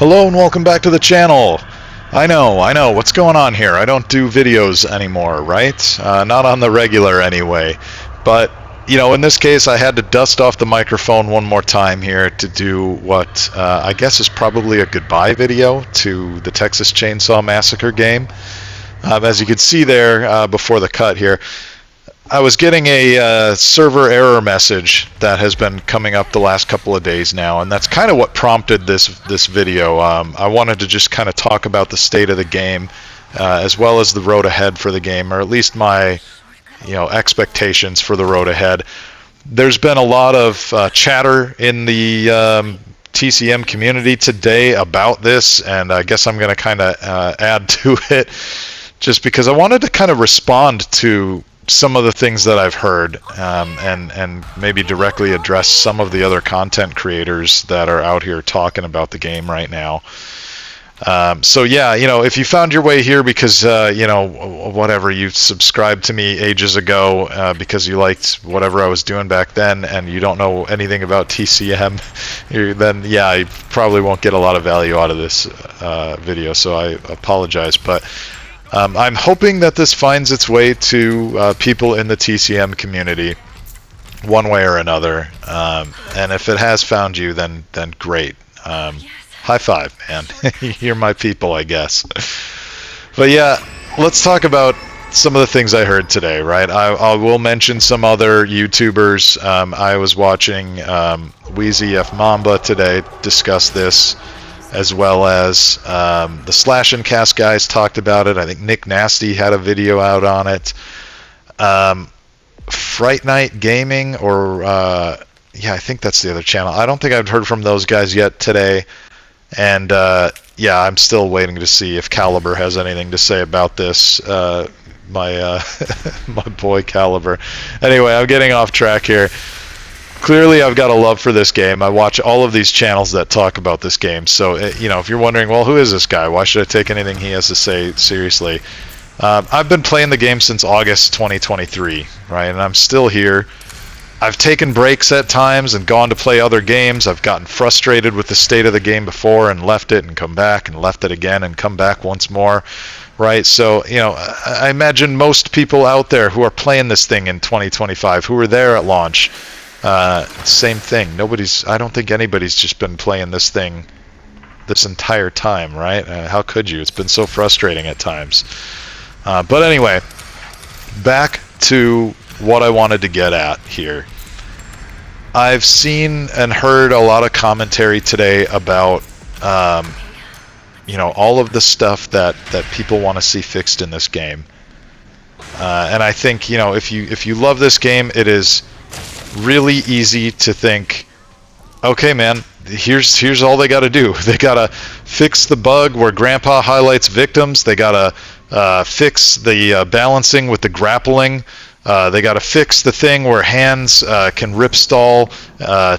Hello and welcome back to the channel. I know, what's going on here? I don't do videos anymore, right? Not on the regular anyway. But, in this case I had to dust off the microphone one more time here to do what I guess is probably a goodbye video to the Texas Chainsaw Massacre game. As you can see there before the cut here, I was getting a server error message that has been coming up the last couple of days now, and that's kind of what prompted this video. I wanted to just kind of talk about the state of the game, as well as the road ahead for the game, or at least my, expectations for the road ahead. There's been a lot of chatter in the TCM community today about this, and I guess I'm going to kind of add to it, just because I wanted to kind of respond to some of the things that I've heard, and maybe directly address some of the other content creators that are out here talking about the game right now. So yeah, if you found your way here because whatever, you subscribed to me ages ago because you liked whatever I was doing back then, and you don't know anything about TCM, then yeah, you probably won't get a lot of value out of this video. So I apologize, but I'm hoping that this finds its way to people in the TCM community one way or another, and if it has found you, then great. High five, man. You're my people, I guess. But yeah, let's talk about some of the things I heard today, right? I will mention some other YouTubers. I was watching Wheezy F Mamba today discuss this, as well as the Slash and Cast guys talked about it. I think Nick Nasty had a video out on it. Fright Night Gaming, or yeah, I think that's the other channel. I don't think I've heard from those guys yet today. And yeah, I'm still waiting to see if Caliber has anything to say about this. My boy Caliber. Anyway, I'm getting off track here. Clearly, I've got a love for this game. I watch all of these channels that talk about this game. So, if you're wondering, well, who is this guy? Why should I take anything he has to say seriously? I've been playing the game since August 2023, right? And I'm still here. I've taken breaks at times and gone to play other games. I've gotten frustrated with the state of the game before and left it and come back and left it again and come back once more, right? So, I imagine most people out there who are playing this thing in 2025, who were there at launch, same thing. I don't think anybody's just been playing this thing this entire time, right? How could you? It's been so frustrating at times. But anyway, back to what I wanted to get at here. I've seen and heard a lot of commentary today about all of the stuff that people want to see fixed in this game. And I think, if you love this game, it is really easy to think, okay, man, here's all they got to do. They got to fix the bug where Grandpa highlights victims. They got to fix the balancing with the grappling. They got to fix the thing where hands can rip stall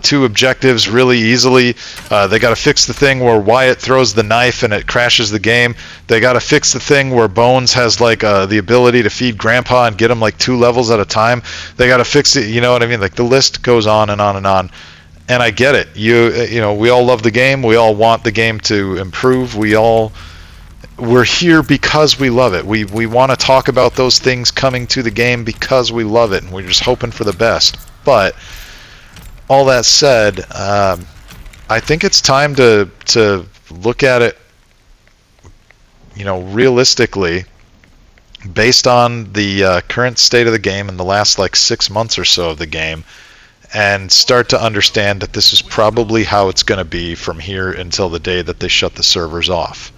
two objectives really easily. They got to fix the thing where Wyatt throws the knife and it crashes the game. They got to fix the thing where Bones has like the ability to feed Grandpa and get him like 2 levels at a time. They got to fix it. You know what I mean? Like the list goes on and on and on. And I get it. We all love the game. We all want the game to improve. We're here because we love it. We want to talk about those things coming to the game because we love it, and we're just hoping for the best. But all that said, I think it's time to look at it, realistically, based on the current state of the game in the last 6 months or so of the game, and start to understand that this is probably how it's going to be from here until the day that they shut the servers off.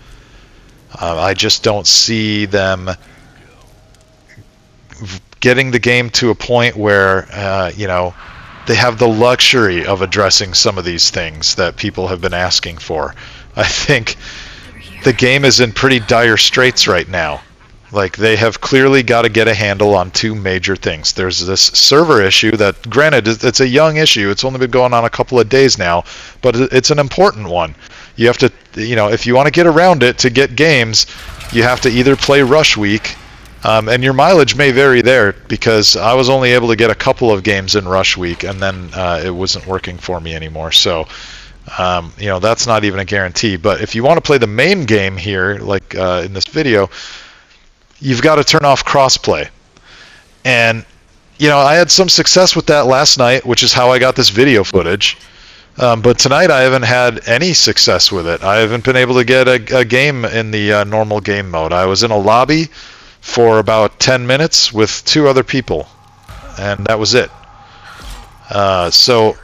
I just don't see them getting the game to a point where, they have the luxury of addressing some of these things that people have been asking for. I think the game is in pretty dire straits right now. They have clearly got to get a handle on 2 major things. There's this server issue that, granted, it's a young issue. It's only been going on a couple of days now, but it's an important one. You have to, if you want to get around it to get games, you have to either play Rush Week, and your mileage may vary there, because I was only able to get a couple of games in Rush Week, and then it wasn't working for me anymore. So You know, that's not even a guarantee. But if you want to play the main game here, like in this video, you've got to turn off crossplay. And, you know, I had some success with that last night, which is how I got this video footage. But tonight I haven't had any success with it. I haven't been able to get a game in the normal game mode. I was in a lobby for about 10 minutes with 2 other people, and that was it. So,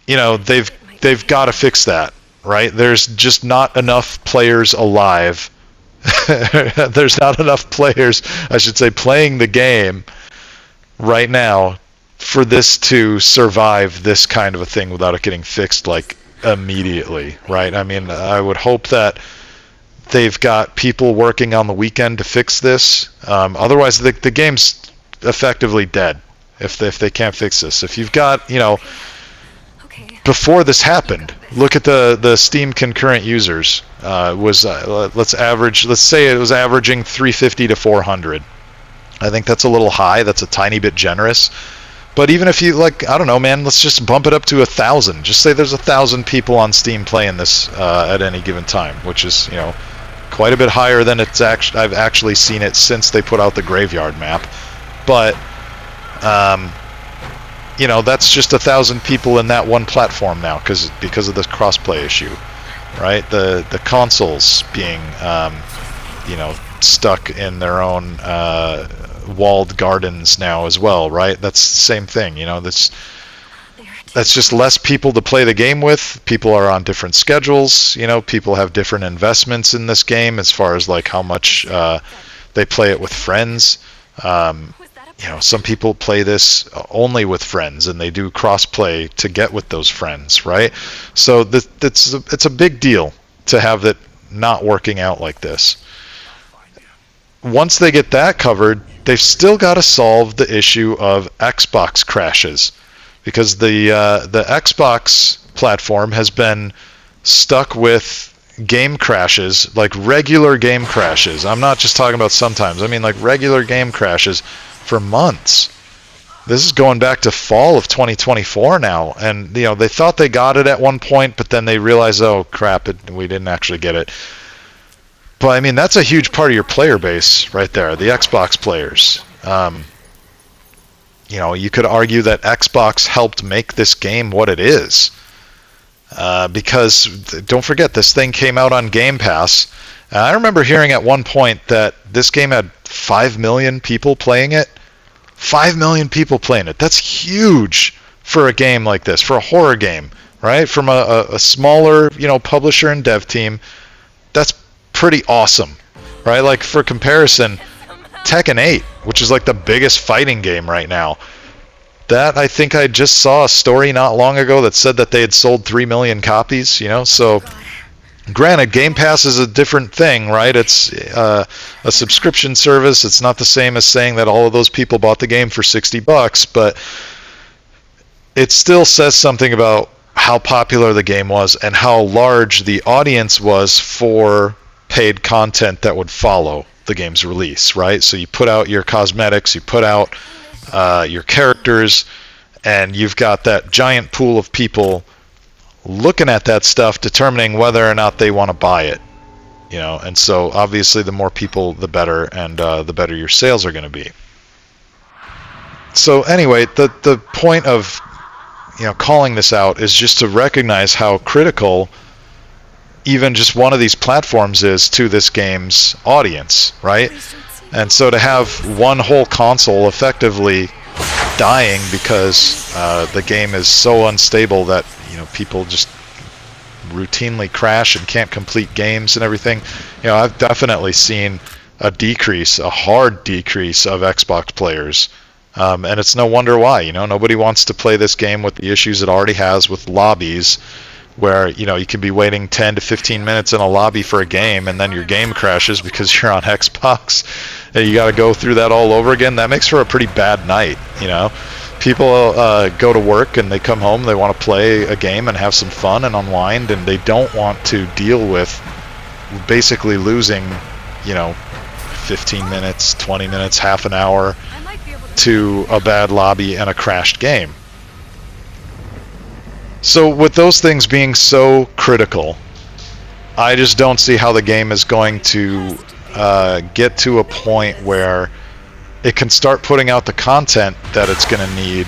you know, they've got to fix that, right? There's just not enough players alive. There's not enough players, I should say, playing the game right now for this to survive this kind of a thing without it getting fixed like immediately, right? I mean, I would hope that they've got people working on the weekend to fix this. Otherwise, the game's effectively dead if they can't fix this. If you've got, you know, before this happened, look at the Steam concurrent users. Let's say it was averaging 350 to 400. I think that's a little high. That's a tiny bit generous. But even if you, like, I don't know, man, let's just bump it up to 1,000. Just say there's 1,000 people on Steam playing this at any given time, which is, you know, quite a bit higher than I've actually seen it since they put out the Graveyard map. But you know, that's just 1,000 people in that one platform now because of this crossplay issue, right? The consoles being you know, stuck in their own walled gardens now as well, right? That's the same thing, you know. That's just less people to play the game with. People are on different schedules, you know. People have different investments in this game as far as like how much they play it with friends. You know, some people play this only with friends, and they do cross-play to get with those friends, right? So it's a big deal to have it not working out like this. Once they get that covered, they've still got to solve the issue of Xbox crashes, because the Xbox platform has been stuck with game crashes, like regular game crashes. I'm not just talking about sometimes. I mean like regular game crashes for months. This is going back to fall of 2024 now, and you know, they thought they got it at one point, but then they realized, oh crap, we didn't actually get it. But I mean, that's a huge part of your player base right there, the Xbox players. You know, you could argue that Xbox helped make this game what it is, because don't forget, this thing came out on Game Pass. I remember hearing at one point that this game had 5 million people playing it. 5 million people playing it. That's huge for a game like this, for a horror game, right? From a smaller, you know, publisher and dev team. That's pretty awesome, right? Like, for comparison, Tekken 8, which is like the biggest fighting game right now, that I think I just saw a story not long ago that said that they had sold 3 million copies, you know. So granted, Game Pass is a different thing, right? It's a subscription service. It's not the same as saying that all of those people bought the game for $60, but it still says something about how popular the game was and how large the audience was for paid content that would follow the game's release, right? So you put out your cosmetics, you put out your characters, and you've got that giant pool of people looking at that stuff, determining whether or not they want to buy it, you know. And so obviously the more people, the better, and the better your sales are going to be. So anyway, the point of, you know, calling this out is just to recognize how critical even just one of these platforms is to this game's audience, right? And so to have one whole console effectively dying because the game is so unstable that, you know, people just routinely crash and can't complete games and everything. You know, I've definitely seen a decrease, a hard decrease of Xbox players. And it's no wonder why. You know, nobody wants to play this game with the issues it already has with lobbies, where, you know, you can be waiting 10 to 15 minutes in a lobby for a game, and then your game crashes because you're on Xbox, and you got to go through that all over again. That makes for a pretty bad night, you know. People go to work and they come home, they want to play a game and have some fun and unwind, and they don't want to deal with basically losing, you know, 15 minutes, 20 minutes, half an hour to a bad lobby and a crashed game. So with those things being so critical, I just don't see how the game is going to get to a point where it can start putting out the content that it's going to need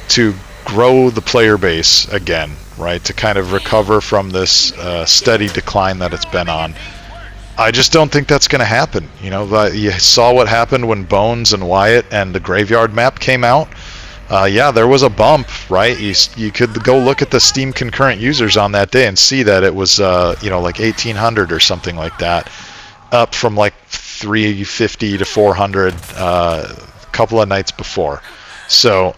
to grow the player base again, right? To kind of recover from this steady decline that it's been on. I just don't think that's going to happen. You know, you saw what happened when Bones and Wyatt and the Graveyard map came out. Yeah, there was a bump, right? You could go look at the Steam concurrent users on that day and see that it was, like 1,800 or something like that, up from like 350 to 400 a couple of nights before. So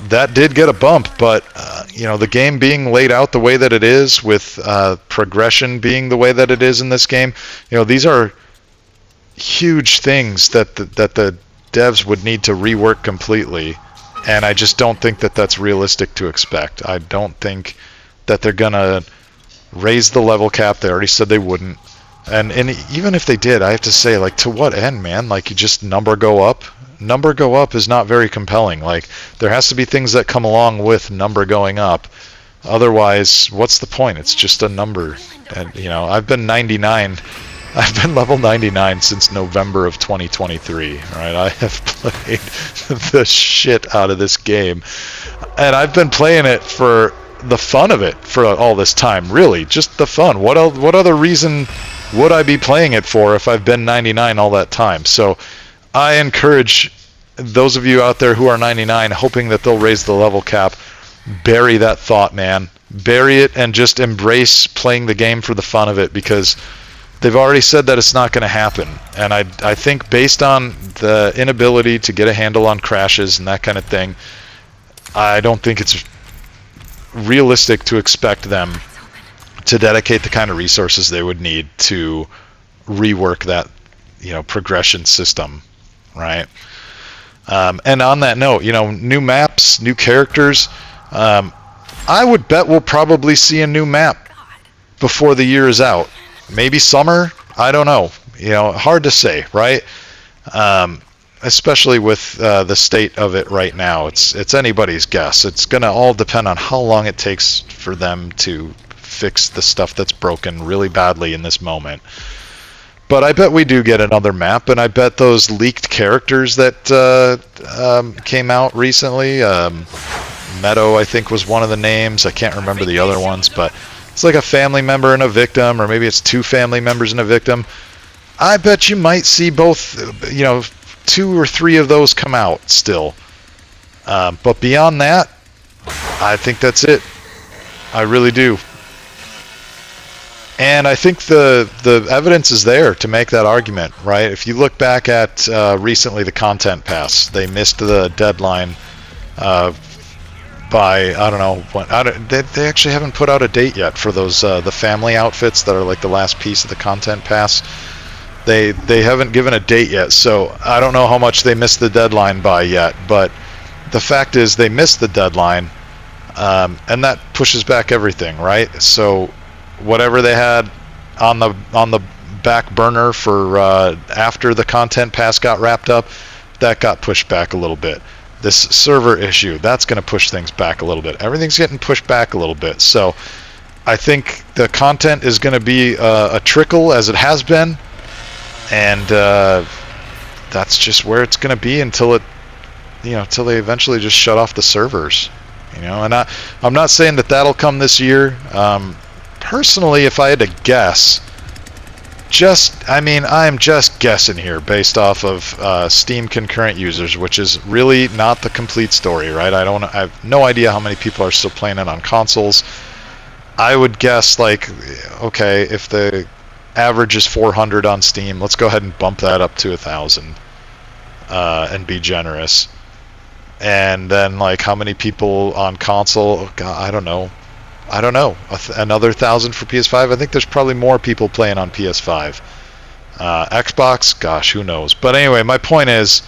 that did get a bump, but the game being laid out the way that it is, with progression being the way that it is in this game, these are huge things that the devs would need to rework completely. And I just don't think that that's realistic to expect. I don't think that they're going to raise the level cap. They already said they wouldn't. And even if they did, I have to say, like, to what end, man? Like, you just number go up? Number go up is not very compelling. Like, there has to be things that come along with number going up. Otherwise, what's the point? It's just a number. And, I've been 99... I've been level 99 since November of 2023, right? I have played the shit out of this game. And I've been playing it for the fun of it for all this time, really. Just the fun. What other reason would I be playing it for if I've been 99 all that time? So I encourage those of you out there who are 99, hoping that they'll raise the level cap, bury that thought, man. Bury it and just embrace playing the game for the fun of it, because they've already said that it's not going to happen. And I think based on the inability to get a handle on crashes and that kind of thing, I don't think it's realistic to expect them to dedicate the kind of resources they would need to rework that, progression system, right? And on that note, new maps, new characters. I would bet we'll probably see a new map before the year is out. Maybe summer, I don't know. Hard to say, right? Especially with the state of it right now. It's anybody's guess. It's going to all depend on how long it takes for them to fix the stuff that's broken really badly in this moment. But I bet we do get another map, and I bet those leaked characters that came out recently, Meadow, I think, was one of the names. I can't remember the other ones, but it's like a family member and a victim, or maybe it's two family members and a victim. I bet you might see both, 2 or 3 of those come out still. But beyond that, I think that's it. I really do. And I think the evidence is there to make that argument, right? If you look back at recently the Content Pass, they missed the deadline by, I don't know, they actually haven't put out a date yet for those the family outfits that are like the last piece of the Content Pass. They haven't given a date yet, so I don't know how much they missed the deadline by yet, but the fact is they missed the deadline, and that pushes back everything, right? So whatever they had on the back burner for after the Content Pass got wrapped up, that got pushed back a little bit. This server issue, that's going to push things back a little bit. Everything's getting pushed back a little bit. So I think the content is going to be a trickle, as it has been, and that's just where it's going to be until until they eventually just shut off the servers. And I'm not saying that that'll come this year. Personally, if I had to guess, I'm just guessing here based off of Steam concurrent users, which is really not the complete story, right? I have no idea how many people are still playing it on consoles. I would guess, like, okay, if the average is 400 on Steam, let's go ahead and bump that up to 1,000 and be generous. And then, like, how many people on console? God, I don't know. Another 1,000 for PS5. I think there's probably more people playing on PS5. Xbox, gosh, who knows? But anyway, my point is,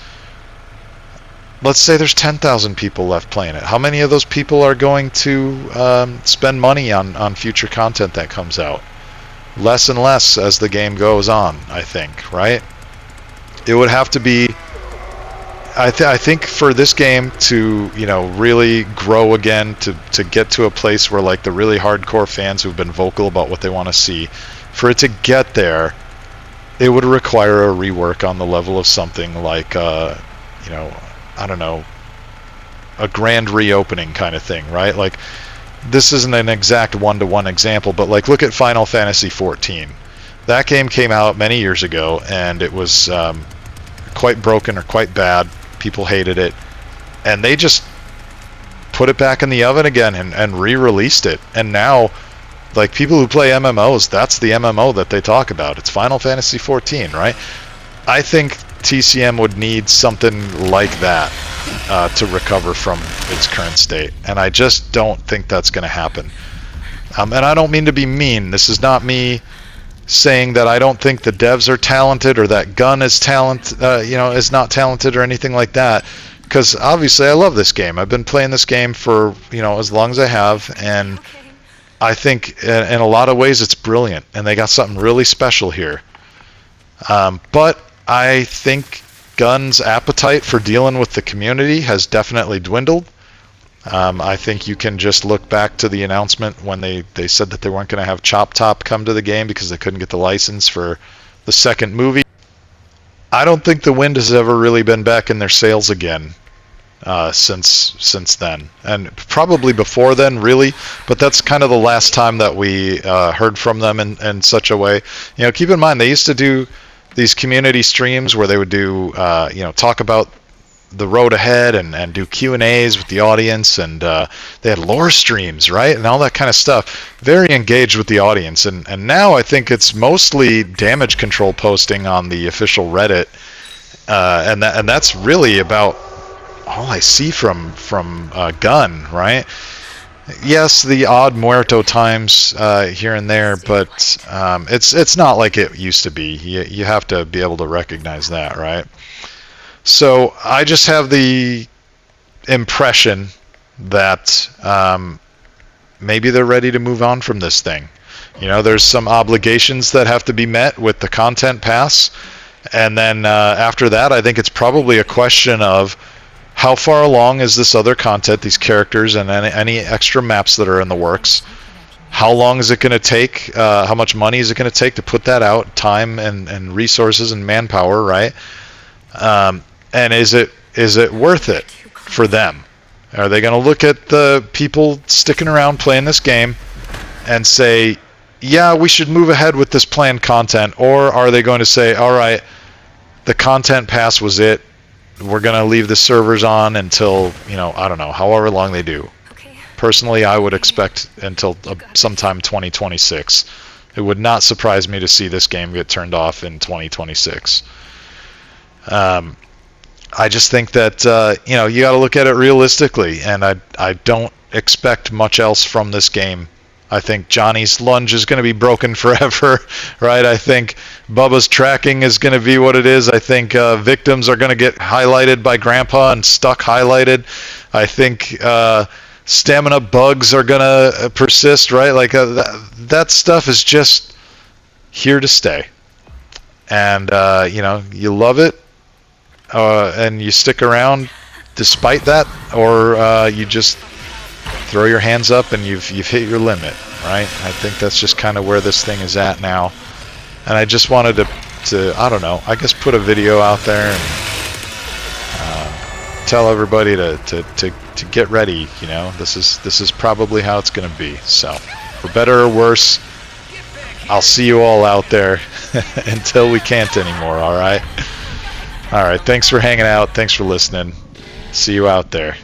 let's say there's 10,000 people left playing it. How many of those people are going to spend money on future content that comes out? Less and less as the game goes on, I think, right? It would have to be, I think for this game to, you know, really grow again, to get to a place where like the really hardcore fans who've been vocal about what they want to see, for it to get there, it would require a rework on the level of something like, you know, I don't know, a grand reopening kind of thing, right? Like, this isn't an exact one-to-one example, but like, look at Final Fantasy XIV. That game came out many years ago, and it was quite broken or quite bad. People hated it, and they just put it back in the oven again and re-released it. And now, like, people who play MMOs, that's the MMO that they talk about. It's Final Fantasy XIV, right? I think TCM would need something like that to recover from its current state, and I just don't think that's going to happen. And I don't mean to be mean. This is not me saying that I don't think the devs are talented or that Gunn is is not talented or anything like that. Because obviously I love this game. I've been playing this game for, you know, as long as I have, and I think in a lot of ways it's brilliant, and they got something really special here. But I think Gunn's appetite for dealing with the community has definitely dwindled. I think you can just look back to the announcement when they said that they weren't going to have Chop Top come to the game because they couldn't get the license for the second movie. I don't think the wind has ever really been back in their sails again since then, and probably before then, really. But that's kind of the last time that we heard from them in such a way. You know, keep in mind they used to do these community streams where they would do talk about the road ahead and do Q&As with the audience, and they had lore streams, right, and all that kind of stuff. Very engaged with the audience, and now I think it's mostly damage control posting on the official Reddit, and that's really about all I see from Gunn, right? Yes, the odd muerto times here and there, but it's not like it used to be. You have to be able to recognize that, right? So I just have the impression that maybe they're ready to move on from this thing. You know, there's some obligations that have to be met with the content pass, and then after that, I think it's probably a question of how far along is this other content, these characters, and any extra maps that are in the works. How long is it going to take? How much money is it going to take to put that out? Time and resources and manpower, right? And is it worth it for them? Are they going to look at the people sticking around playing this game and say, yeah, we should move ahead with this planned content? Or are they going to say, all right, the content pass was it. We're going to leave the servers on until, I don't know, however long they do. Personally, I would expect until sometime 2026. It would not surprise me to see this game get turned off in 2026. I just think that you got to look at it realistically, and I don't expect much else from this game. I think Johnny's lunge is going to be broken forever, right? I think Bubba's tracking is going to be what it is. I think victims are going to get highlighted by Grandpa and stuck highlighted. I think stamina bugs are going to persist, right? Like that stuff is just here to stay. And, you love it. And you stick around despite that, or you just throw your hands up and you've hit your limit, right? I think that's just kind of where this thing is at now. And I just wanted to I don't know, I guess put a video out there and tell everybody to get ready. This is probably how it's going to be. So, for better or worse, I'll see you all out there until we can't anymore. All right. Thanks for hanging out. Thanks for listening. See you out there.